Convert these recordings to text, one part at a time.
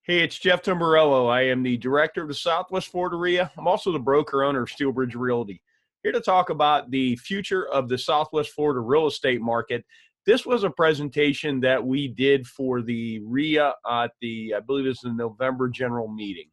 Hey, it's Jeff Tamburello. I am the director of the Southwest Florida REIA. I'm also the broker owner of Steelbridge Realty. Here to talk about the future of the Southwest Florida real estate market. This was a presentation that we did for the REIA at I believe it's the November general meeting.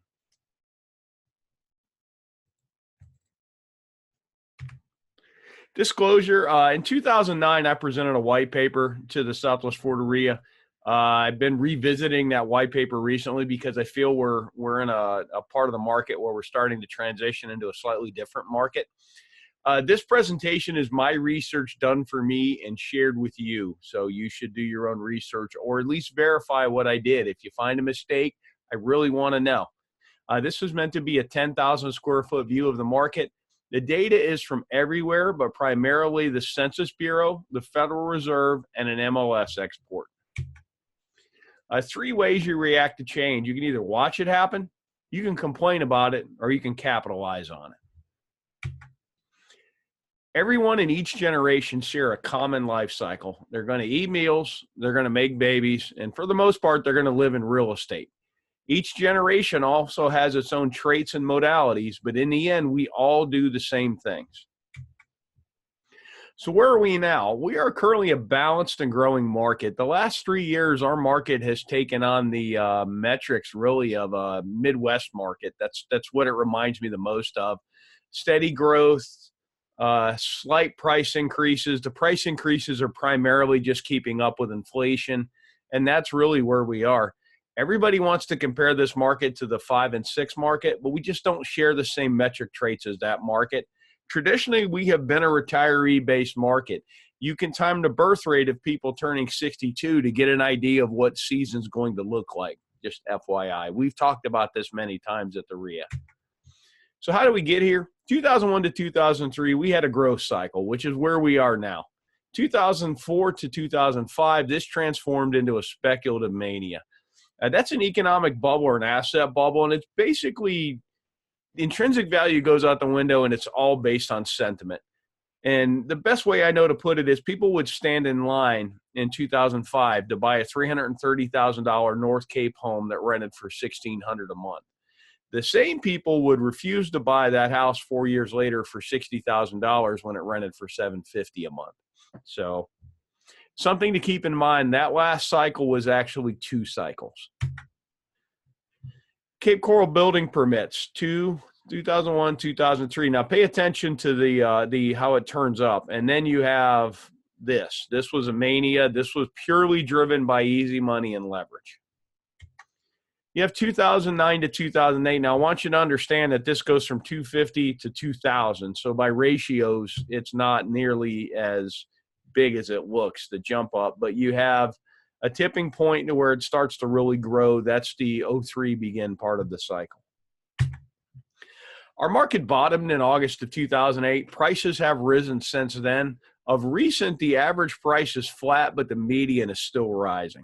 Disclosure, in 2009, I presented a white paper to the Southwest Florida REIA. I've been revisiting that white paper recently because I feel we're in a part of the market where we're starting to transition into a slightly different market. This presentation is my research done for me and shared with you. So you should do your own research or at least verify what I did. If you find a mistake, I really want to know. This was meant to be a 10,000 square foot view of the market. The data is from everywhere, but primarily the Census Bureau, the Federal Reserve, and an MLS export. Three ways you react to change. You can either watch it happen, you can complain about it, or you can capitalize on it. Everyone in each generation share a common life cycle. They're going to eat meals, they're going to make babies, and for the most part, they're going to live in real estate. Each generation also has its own traits and modalities, but in the end, we all do the same things. So where are we now? We are currently a balanced and growing market. The last 3 years, our market has taken on the metrics really of a Midwest market. That's what it reminds me the most of. Steady growth, slight price increases. The price increases are primarily just keeping up with inflation, and that's really where we are. Everybody wants to compare this market to the 5 and 6 market, but we just don't share the same metric traits as that market. Traditionally, we have been a retiree-based market. You can time the birth rate of people turning 62 to get an idea of what season's going to look like, just FYI. We've talked about this many times at the REIA. So how do we get here? 2001 to 2003, we had a growth cycle, which is where we are now. 2004 to 2005, this transformed into a speculative mania. That's an economic bubble or an asset bubble, and it's basically intrinsic value goes out the window, and it's all based on sentiment. And the best way I know to put it is people would stand in line in 2005 to buy a $330,000 North Cape home that rented for $1,600 a month. The same people would refuse to buy that house 4 years later for $60,000 when it rented for $750 a month. So something to keep in mind, that last cycle was actually 2 cycles. Cape Coral building permits, 2001, 2003. Now pay attention to the how it turns up. And then you have this. This was a mania. This was purely driven by easy money and leverage. You have 2009 to 2008. Now I want you to understand that this goes from 250 to 2000. So by ratios, it's not nearly as big as it looks, the jump up, but you have a tipping point to where it starts to really grow. That's the 03 begin part of the cycle. Our market bottomed in August of 2008. Prices have risen since then. Of recent, the average price is flat, but the median is still rising.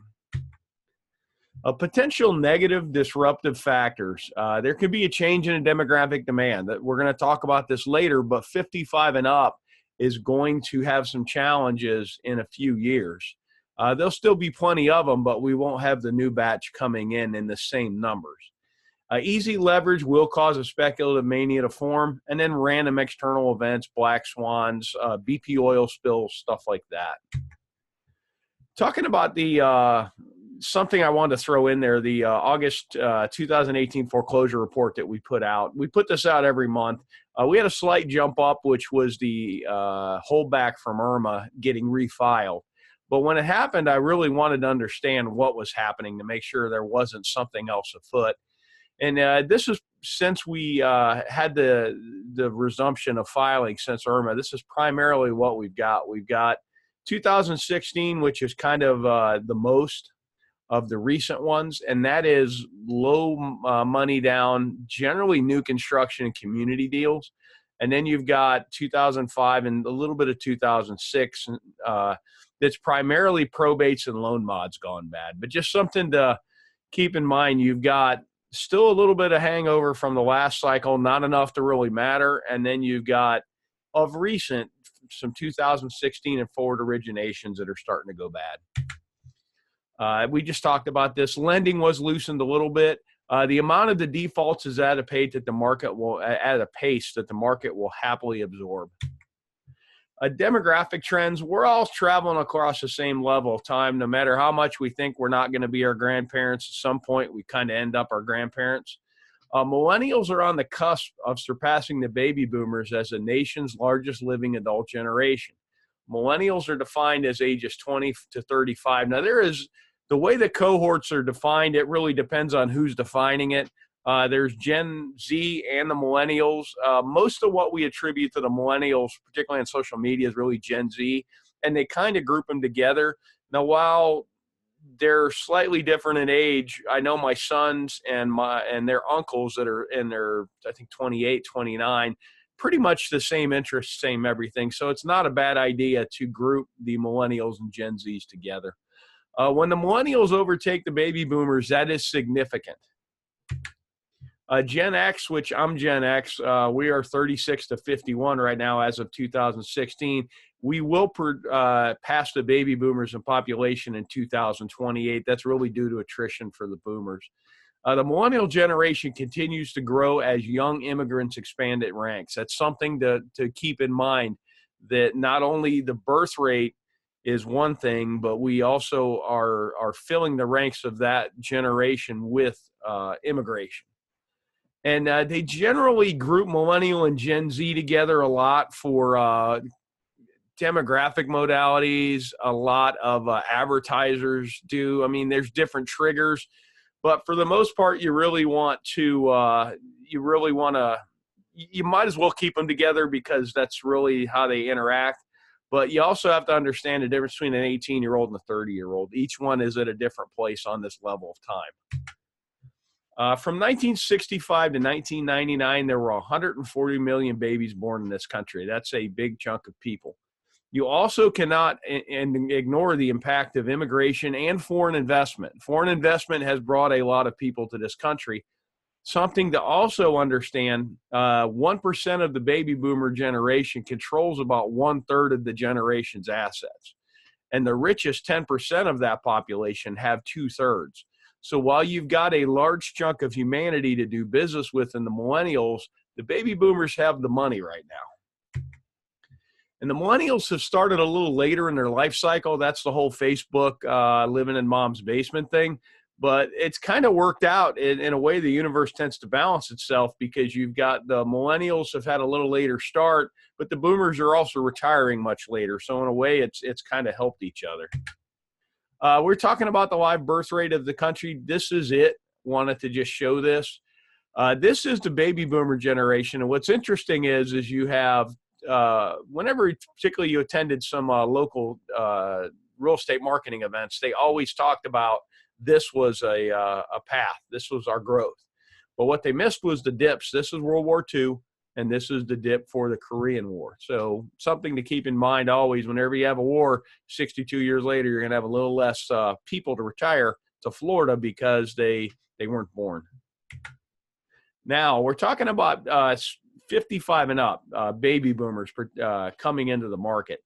A potential negative disruptive factors. There could be a change in a demographic demand. We're going to talk about this later, but 55 and up is going to have some challenges in a few years. There'll still be plenty of them, but we won't have the new batch coming in the same numbers. Easy leverage will cause a speculative mania to form, and then random external events, black swans, BP oil spills, stuff like that. Talking about the something I wanted to throw in there, the August 2018 foreclosure report that we put out. We put this out every month. We had a slight jump up, which was the holdback from Irma getting refiled. But when it happened, I really wanted to understand what was happening to make sure there wasn't something else afoot. And this is since we had the resumption of filing since Irma. This is primarily what we've got. We've got 2016, which is kind of the most of the recent ones, and that is low money down, generally new construction and community deals. And then you've got 2005 and a little bit of 2006 that's primarily probates and loan mods gone bad. But just something to keep in mind, you've got still a little bit of hangover from the last cycle, not enough to really matter. And then you've got, of recent, some 2016 and forward originations that are starting to go bad. We just talked about this. Lending was loosened a little bit. The amount of the defaults is at a pace that the market will happily absorb. Demographic trends, we're all traveling across the same level of time. No matter how much we think we're not going to be our grandparents, at some point we kind of end up our grandparents. Millennials are on the cusp of surpassing the baby boomers as the nation's largest living adult generation. Millennials are defined as ages 20 to 35. Now, the way the cohorts are defined, it really depends on who's defining it. There's Gen Z and the millennials. Most of what we attribute to the millennials, particularly on social media, is really Gen Z, and they kind of group them together. Now, while they're slightly different in age, I know my sons and their uncles that are in their, I think, 28, 29, pretty much the same interests, same everything. So it's not a bad idea to group the millennials and Gen Zs together. When the millennials overtake the baby boomers, that is significant. Gen X, which I'm Gen X, we are 36 to 51 right now as of 2016. We will pass the baby boomers in population in 2028. That's really due to attrition for the boomers. The millennial generation continues to grow as young immigrants expand its ranks. That's something to keep in mind, that not only the birth rate is one thing, but we also are filling the ranks of that generation with immigration. And they generally group millennial and Gen Z together a lot for demographic modalities. A lot of advertisers do. I mean, there's different triggers, but for the most part, you might as well keep them together because that's really how they interact. But you also have to understand the difference between an 18-year-old and a 30-year-old. Each one is at a different place on this level of time. From 1965 to 1999, there were 140 million babies born in this country. That's a big chunk of people. You also cannot ignore the impact of immigration and foreign investment. Foreign investment has brought a lot of people to this country. Something to also understand, 1% of the baby boomer generation controls about 1/3 of the generation's assets. And the richest 10% of that population have 2/3. So while you've got a large chunk of humanity to do business with in the millennials, the baby boomers have the money right now. And the millennials have started a little later in their life cycle. That's the whole Facebook living in mom's basement thing. But it's kind of worked out in a way. The universe tends to balance itself because you've got the millennials have had a little later start, but the boomers are also retiring much later. So in a way, it's kind of helped each other. We're talking about the live birth rate of the country. This is it. Wanted to just show this. This is the baby boomer generation. And what's interesting is you have, whenever particularly you attended some local real estate marketing events, they always talked about this was a path. This was our growth. But what they missed was the dips. This is World War II. And this is the dip for the Korean War. So something to keep in mind always, whenever you have a war, 62 years later, you're going to have a little less people to retire to Florida because they weren't born. Now, we're talking about 55 and up, baby boomers coming into the market.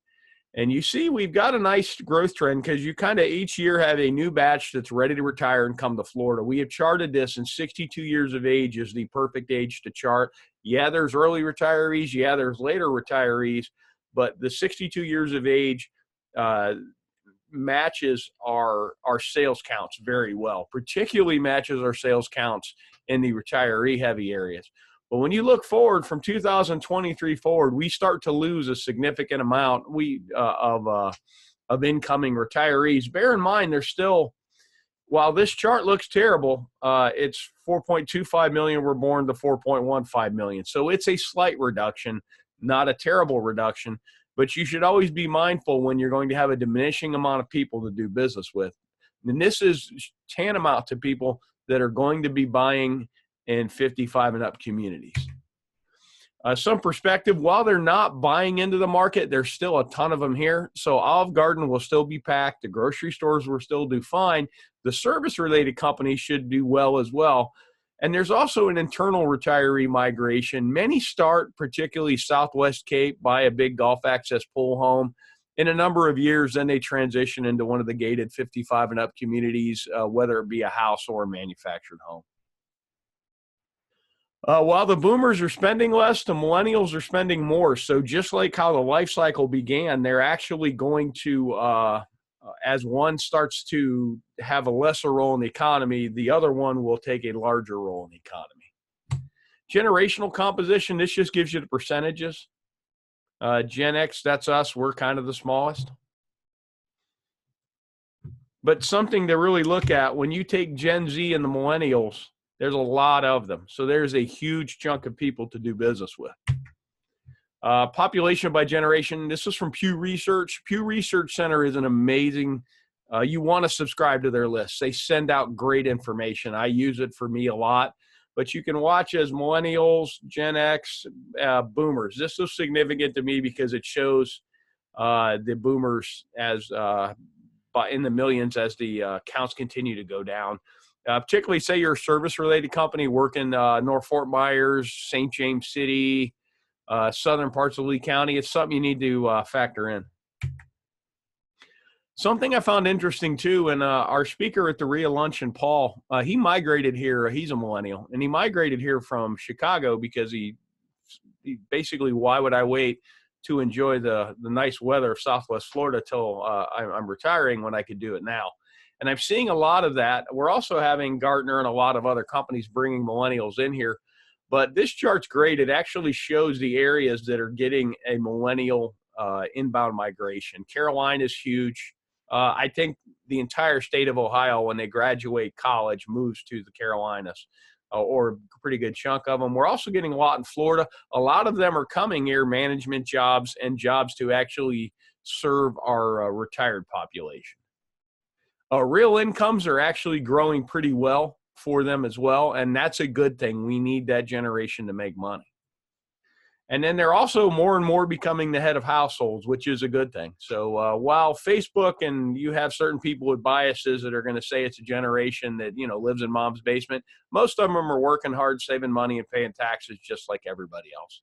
And you see we've got a nice growth trend because you kind of each year have a new batch that's ready to retire and come to Florida. We have charted this, and 62 years of age is the perfect age to chart. Yeah, there's early retirees. Yeah, there's later retirees. But the 62 years of age matches our sales counts very well, particularly matches our sales counts in the retiree-heavy areas. But when you look forward from 2023 forward, we start to lose a significant amount of incoming retirees. Bear in mind, there's still, while this chart looks terrible, it's 4.25 million were born to 4.15 million. So it's a slight reduction, not a terrible reduction. But you should always be mindful when you're going to have a diminishing amount of people to do business with. And this is tantamount to people that are going to be buying in 55 and up communities. Some perspective, while they're not buying into the market, there's still a ton of them here. So Olive Garden will still be packed. The grocery stores will still do fine. The service-related companies should do well as well. And there's also an internal retiree migration. Many start, particularly Southwest Cape, buy a big golf access pool home. In a number of years, then they transition into one of the gated 55 and up communities, whether it be a house or a manufactured home. While the boomers are spending less, the millennials are spending more. So just like how the life cycle began, they're actually going to, as one starts to have a lesser role in the economy, the other one will take a larger role in the economy. Generational composition, this just gives you the percentages. Gen X, that's us. We're kind of the smallest. But something to really look at, when you take Gen Z and the millennials, there's a lot of them. So there's a huge chunk of people to do business with. Population by generation. This is from Pew Research. Pew Research Center is an amazing, you want to subscribe to their list. They send out great information. I use it for me a lot. But you can watch as millennials, Gen X, boomers. This is significant to me because it shows the boomers as in the millions as the counts continue to go down. Particularly, say you're a service-related company working North Fort Myers, St. James City, southern parts of Lee County. It's something you need to factor in. Something I found interesting too, and our speaker at the RIA luncheon, Paul, he migrated here. He's a millennial, and he migrated here from Chicago because he basically, why would I wait to enjoy the nice weather of Southwest Florida till I'm retiring when I could do it now? And I'm seeing a lot of that. We're also having Gartner and a lot of other companies bringing millennials in here. But this chart's great. It actually shows the areas that are getting a millennial inbound migration. Carolina's huge. I think the entire state of Ohio, when they graduate college, moves to the Carolinas, or a pretty good chunk of them. We're also getting a lot in Florida. A lot of them are coming here, management jobs and jobs to actually serve our retired population. Real incomes are actually growing pretty well for them as well, and that's a good thing. We need that generation to make money. And then they're also more and more becoming the head of households, which is a good thing. So while Facebook and you have certain people with biases that are going to say it's a generation that, you know, lives in mom's basement, most of them are working hard, saving money and paying taxes just like everybody else.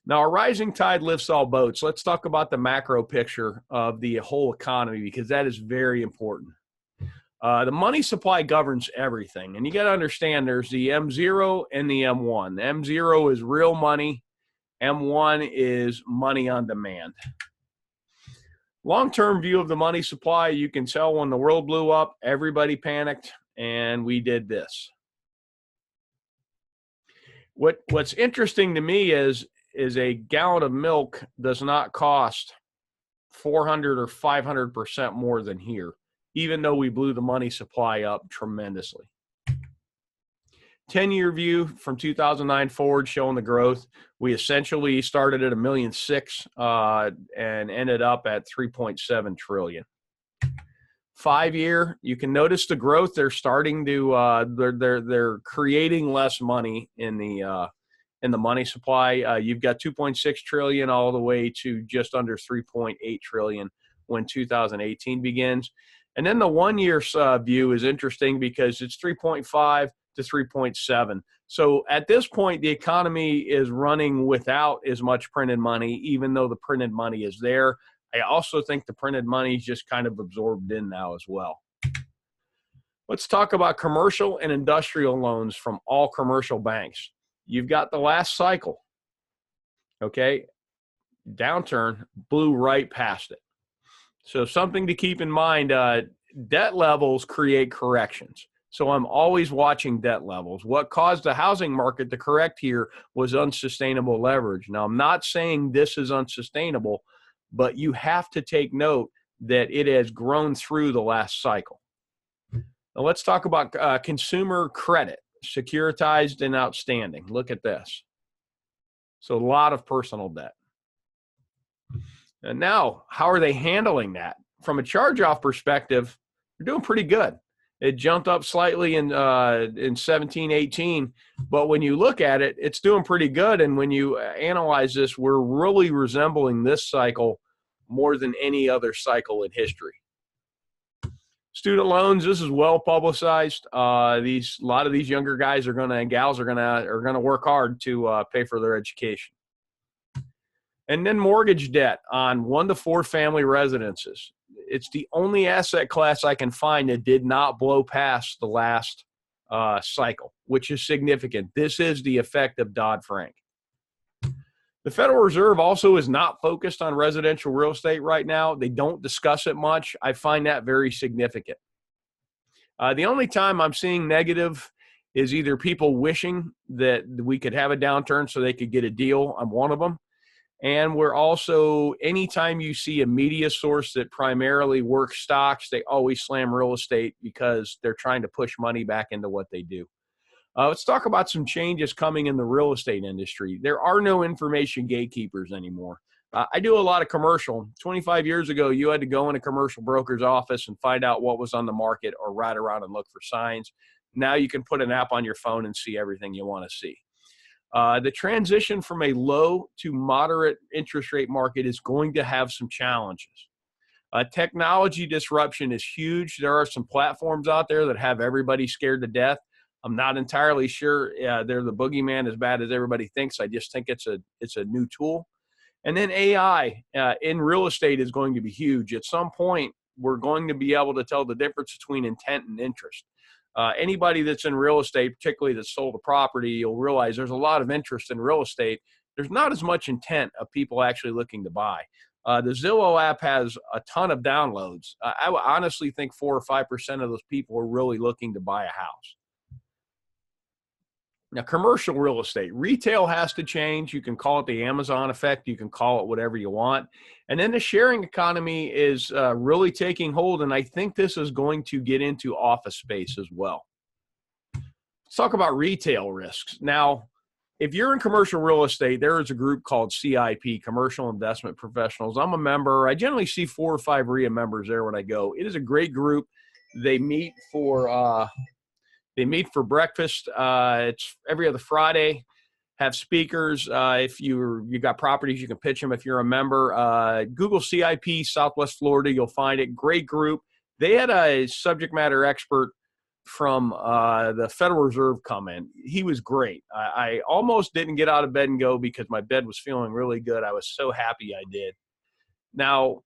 Now, a rising tide lifts all boats. Let's talk about the macro picture of the whole economy, because that is very important. The money supply governs everything. And you got to understand there's the M0 and the M1. The M0 is real money. M1 is money on demand. Long-term view of the money supply, you can tell when the world blew up, everybody panicked, and we did this. What's interesting to me is a gallon of milk does not cost 400 or 500% more than here, even though we blew the money supply up tremendously. 10-year view from 2009 forward showing the growth. We essentially started at 1.6 million and ended up at 3.7 trillion. 5-year, you can notice the growth. They're starting to they're creating less money in the money supply. You've got 2.6 trillion all the way to just under 3.8 trillion when 2018 begins. And then the 1-year view is interesting because it's 3.5 to 3.7. So at this point, the economy is running without as much printed money, even though the printed money is there. I also think the printed money is just kind of absorbed in now as well. Let's talk about commercial and industrial loans from all commercial banks. You've got the last cycle, okay? Downturn blew right past it. So something to keep in mind, debt levels create corrections. So I'm always watching debt levels. What caused the housing market to correct here was unsustainable leverage. Now, I'm not saying this is unsustainable, but you have to take note that it has grown through the last cycle. Now, let's talk about consumer credit, securitized and outstanding. Look at this. So a lot of personal debt. And now, how are they handling that? From a charge-off perspective, they're doing pretty good. It jumped up slightly in 17, 18, but when you look at it, it's doing pretty good. And when you analyze this, we're really resembling this cycle more than any other cycle in history. Student loans, this is well publicized. A lot of these younger guys and gals are gonna work hard to pay for their education. And then mortgage debt on 1 to 4 family residences. It's the only asset class I can find that did not blow past the last cycle, which is significant. This is the effect of Dodd-Frank. The Federal Reserve also is not focused on residential real estate right now. They don't discuss it much. I find that very significant. The only time I'm seeing negative is either people wishing that we could have a downturn so they could get a deal. I'm one of them. And we're also, anytime you see a media source that primarily works stocks, they always slam real estate because they're trying to push money back into what they do. Let's talk about some changes coming in the real estate industry. There are no information gatekeepers anymore. I do a lot of commercial. 25 years ago, you had to go in a commercial broker's office and find out what was on the market or ride around and look for signs. Now you can put an app on your phone and see everything you want to see. The transition from a low to moderate interest rate market is going to have some challenges. Technology disruption is huge. There are some platforms out there that have everybody scared to death. I'm not entirely sure they're the boogeyman as bad as everybody thinks. I just think it's a new tool. And then AI in real estate is going to be huge. At some point, we're going to be able to tell the difference between intent and interest. Anybody that's in real estate, particularly that's sold a property, you'll realize there's a lot of interest in real estate. There's not as much intent of people actually looking to buy. The Zillow app has a ton of downloads. I honestly think 4 or 5% of those people are really looking to buy a house. Now, commercial real estate, retail has to change. You can call it the Amazon effect. You can call it whatever you want. And then the sharing economy is really taking hold. And I think this is going to get into office space as well. Let's talk about retail risks. Now, if you're in commercial real estate, there is a group called CIP, Commercial Investment Professionals. I'm a member. I generally see 4 or 5 RIA members there when I go. It is a great group. They meet for breakfast. It's every other Friday. Have speakers. If you got properties, you can pitch them if you're a member. Google CIP Southwest Florida. You'll find it. Great group. They had a subject matter expert from the Federal Reserve come in. He was great. I almost didn't get out of bed and go because my bed was feeling really good. I was so happy I did. Now,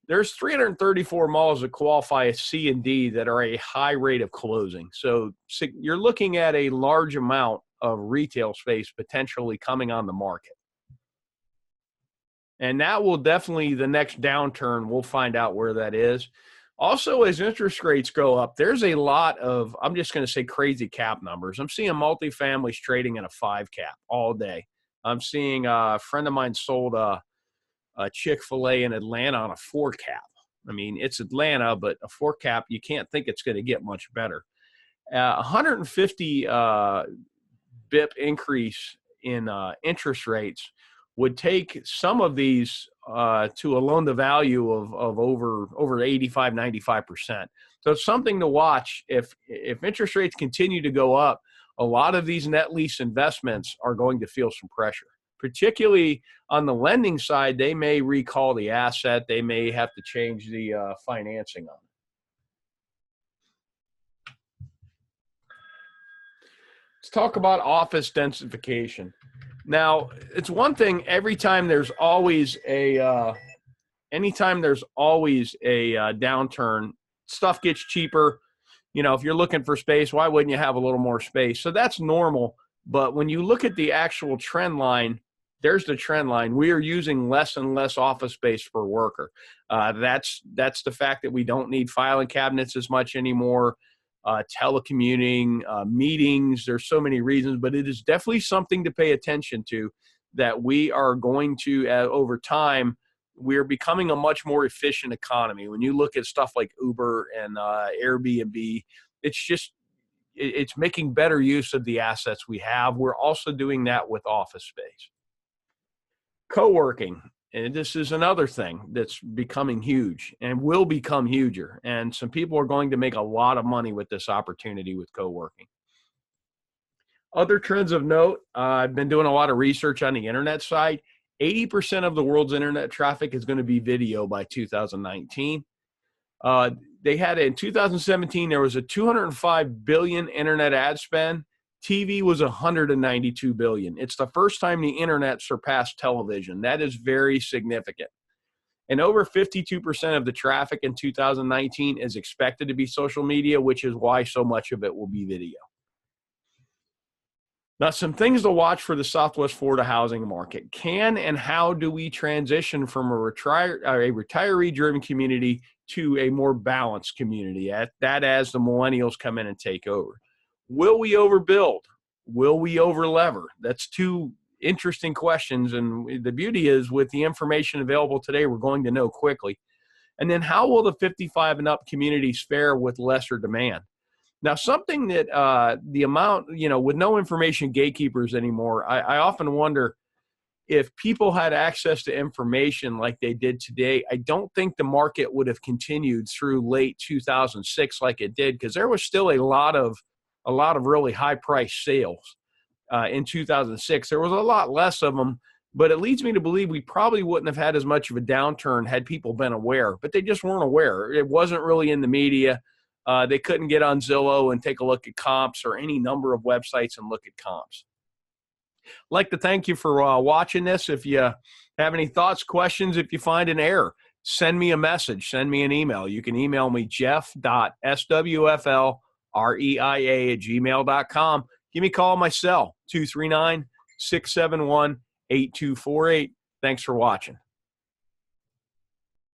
there's 334 malls that qualify as C and D that are a high rate of closing. So you're looking at a large amount of retail space potentially coming on the market. And that will definitely, the next downturn, we'll find out where that is. Also, as interest rates go up, there's a lot of, I'm just going to say crazy cap numbers. I'm seeing multifamilies trading at a 5 cap all day. I'm seeing a friend of mine sold a Chick-fil-A in Atlanta on a 4 cap. I mean, it's Atlanta, but a 4 cap, you can't think it's going to get much better. 150 BIP increase in interest rates would take some of these to a loan to value of over 85, 95%. So it's something to watch. If interest rates continue to go up, a lot of these net lease investments are going to feel some pressure. Particularly on the lending side, they may recall the asset. They may have to change the financing on it. Let's talk about office densification. Now, it's one thing. Anytime there's always a downturn, stuff gets cheaper. You know, if you're looking for space, why wouldn't you have a little more space? So that's normal. But when you look at the actual trend line, there's the trend line. We are using less and less office space per worker. That's the fact that we don't need filing cabinets as much anymore. Telecommuting, meetings, there's so many reasons, but it is definitely something to pay attention to, that we are going to, over time, we're becoming a much more efficient economy. When you look at stuff like Uber and Airbnb, it's making better use of the assets we have. We're also doing that with office space. Co-working, and this is another thing that's becoming huge and will become huger. And some people are going to make a lot of money with this opportunity with co-working. Other trends of note, I've been doing a lot of research on the internet side. 80% of the world's internet traffic is going to be video by 2019. They had in 2017, there was a $205 billion internet ad spend. TV was 192 billion. It's the first time the internet surpassed television. That is very significant. And over 52% of the traffic in 2019 is expected to be social media, which is why so much of it will be video. Now, some things to watch for the Southwest Florida housing market. Can and how do we transition from a retiree-driven community to a more balanced community, that as the millennials come in and take over? Will we overbuild? Will we overlever? That's two interesting questions, and the beauty is with the information available today, we're going to know quickly. And then how will the 55 and up communities fare with lesser demand? Now, something that the amount, with no information gatekeepers anymore, I often wonder if people had access to information like they did today. I don't think the market would have continued through late 2006 like it did, because there was still a lot of really high price sales in 2006. There was a lot less of them, but it leads me to believe we probably wouldn't have had as much of a downturn had people been aware, but they just weren't aware. It wasn't really in the media. They couldn't get on Zillow and take a look at comps or any number of websites and look at comps. I'd like to thank you for watching this. If you have any thoughts, questions, if you find an error, send me a message, send me an email. You can email me jeff.swflreia@gmail.com. Give me a call on my cell, 239-671-8248. Thanks for watching.